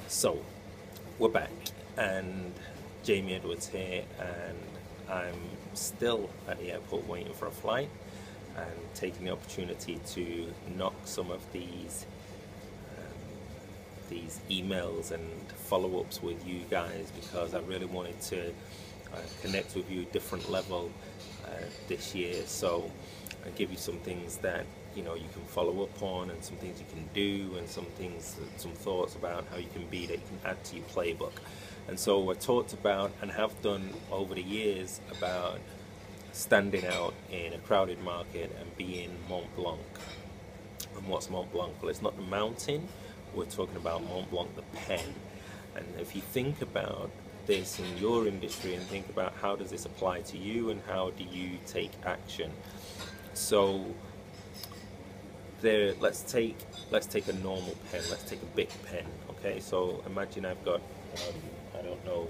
So we're back, and Jamie Edwards here, and I'm still at the airport waiting for a flight and taking the opportunity to knock some of these emails and follow-ups with you guys, because I really wanted to connect with you different level this year. So I give you some things that you can follow up on, and some things you can do, and some thoughts about how you can be that you can add to your playbook. And so I talked about, and have done over the years, about standing out in a crowded market and being Mont Blanc. And what's Mont Blanc? Well, it's not the mountain. We're talking about Mont Blanc, the pen. And if you think about this in your industry and think about how does this apply to you and how do you take action. So there, let's take a normal pen. Let's take a big pen. Okay, so imagine I've got I don't know,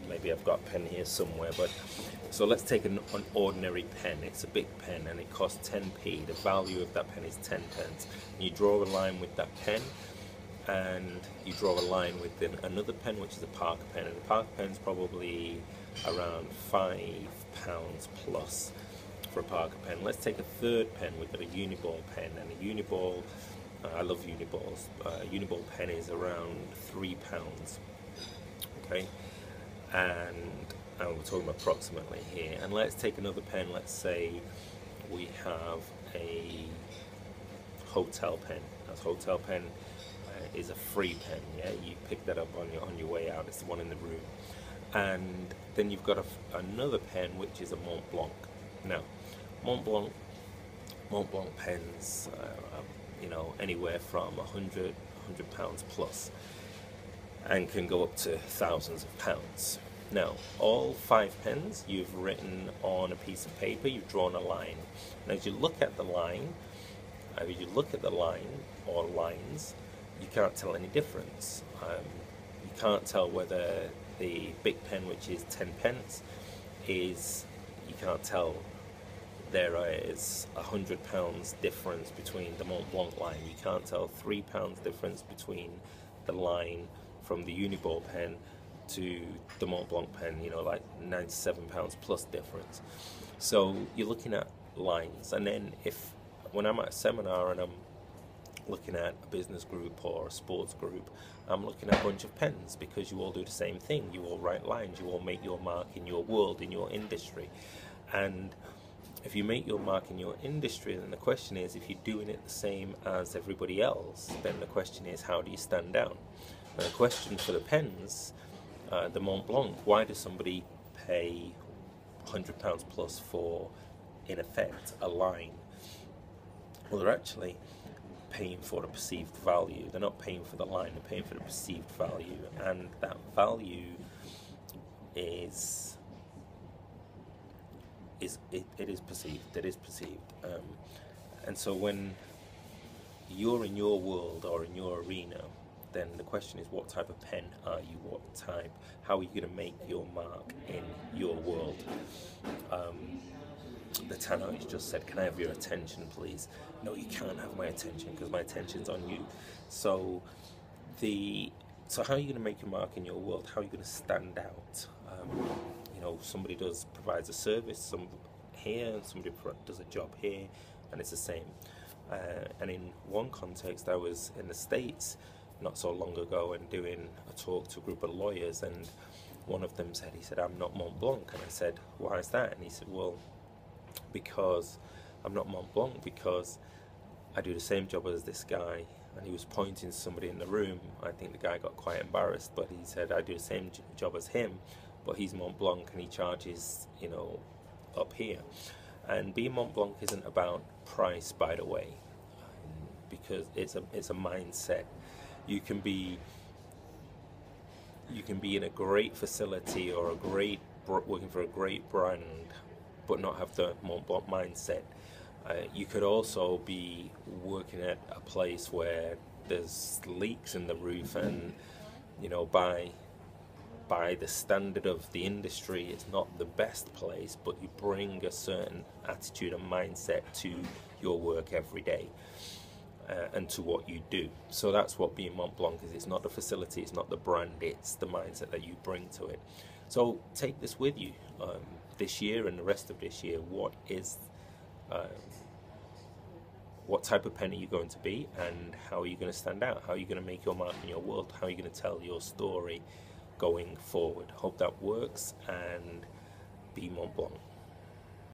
maybe I've got a pen here somewhere, but so let's take an ordinary pen. It's a big pen and it costs 10p. The value of that pen is 10 pence. And you draw a line with that pen, and you draw a line with another pen, which is a Parker pen, and the Parker pen's probably around £5 plus for a Parker pen. Let's take a third pen. We've got a Uniball pen, and a Uniball, I love Uniballs. A Uniball pen is around £3. Okay, and we're talking approximately here. And let's take another pen. Let's say we have a hotel pen. That hotel pen is a free pen. Yeah, you pick that up on your way out. It's the one in the room. And then you've got another pen, which is a Mont Blanc. Now, Mont Blanc pens, anywhere from £100 plus, and can go up to thousands of pounds. Now, all 5 pens you've written on a piece of paper, you've drawn a line. And as you look at the line, or lines, you can't tell any difference. You can't tell whether the big pen, which is 10 pence, you can't tell there is £100 difference between the Mont Blanc line. You can't tell £3 difference between the line from the Uniball pen to the Mont Blanc pen, like £97 plus difference. So you're looking at lines. And then when I'm at a seminar and I'm looking at a business group or a sports group, I'm looking at a bunch of pens, because you all do the same thing. You all write lines. You all make your mark in your world, in your industry. And if you make your mark in your industry, then the question is, if you're doing it the same as everybody else, then the question is, how do you stand out? And the question for the pens, the Mont Blanc, why does somebody pay £100 plus for, in effect, a line? Well, they're actually paying for the perceived value. They're not paying for the line, they're paying for the perceived value. And that value is perceived. And so when you're in your world or in your arena, then the question is, what type of pen are you? How are you going to make your mark in your world? The tannoy just said, "Can I have your attention, please?" No, you can't have my attention, because my attention's on you. So how are you going to make your mark in your world? How are you going to stand out? Somebody provides a service here, somebody does a job here, and it's the same. And in one context, I was in the States not so long ago and doing a talk to a group of lawyers, and one of them said, "I'm not Mont Blanc." And I said, "Why is that?" And he said, "Well, because I'm not Mont Blanc, because I do the same job as this guy." And he was pointing to somebody in the room. I think the guy got quite embarrassed, but he said, "I do the same job as him, but he's Mont Blanc and he charges, up here." And being Mont Blanc isn't about price, by the way, because it's a mindset. You can be in a great facility or working for a great brand, but not have the Mont Blanc mindset. You could also be working at a place where there's leaks in the roof, and by the standard of the industry, it's not the best place, but you bring a certain attitude and mindset to your work every day. and to what you do. So that's what being Mont Blanc is. It's not the facility, it's not the brand, it's the mindset that you bring to it. So take this with you this year and the rest of this year. What type of pen are you going to be, and how are you going to stand out? How are you going to make your mark in your world? How are you going to tell your story going forward? Hope that works, and be Mont Blanc.